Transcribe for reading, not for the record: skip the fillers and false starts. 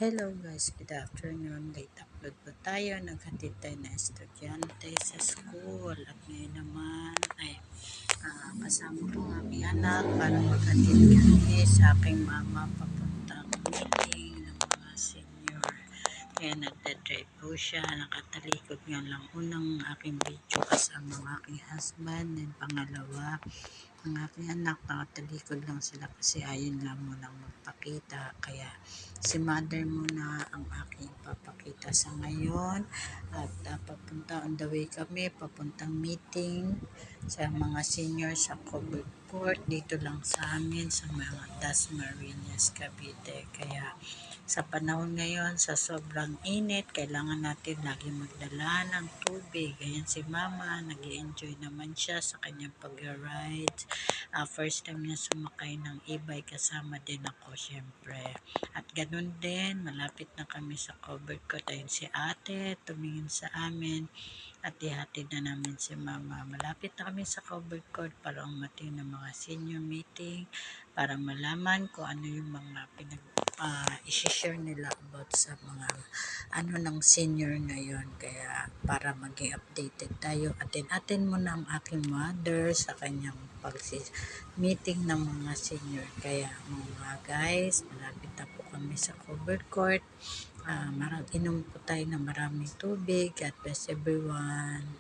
Hello guys, good afternoon. Late upload po tayo. Naghatid tayo na estudyante sa school. At ngayon naman ay kasama ko ang aming anak para maghatid kami sa aking mama papuntang meeting ng mga senior. Kaya nagdadrive po siya. Nakatalikod nga lang unang aking video kasama ang aking husband. Then pangalawa, ang aking anak, nakatalikod lang sila kasi ayun lang munang magpakita. Kaya si mother muna ang aking papakita sa ngayon. At papunta on the way kami, papuntang meeting sa mga senior sa Covered Court. Dito lang sa amin sa mga Dasmariñas, Cavite. Kaya sa panahon ngayon, sa sobrang init, kailangan natin lagi magdala ng tubig. Ayan si mama, nag-enjoy naman siya sa kanyang pag-ride. First time niya sumakay ng e-bike, kasama din ako syempre. At ganun din, malapit na kami sa covered court. Ayun si ate, tumingin sa amin at ihatid na namin si mama. Malapit na kami sa covered court para umating ng mga senior meeting para malaman kung ano yung mga i-share nila about sa mga ng senior ngayon. Kaya para maging updated tayo, atin muna ang aking mother sa kanyang meeting ng mga senior. Kaya mga guys, malapit na po kami sa covered court. Inom po tayo ng maraming tubig. God bless everyone.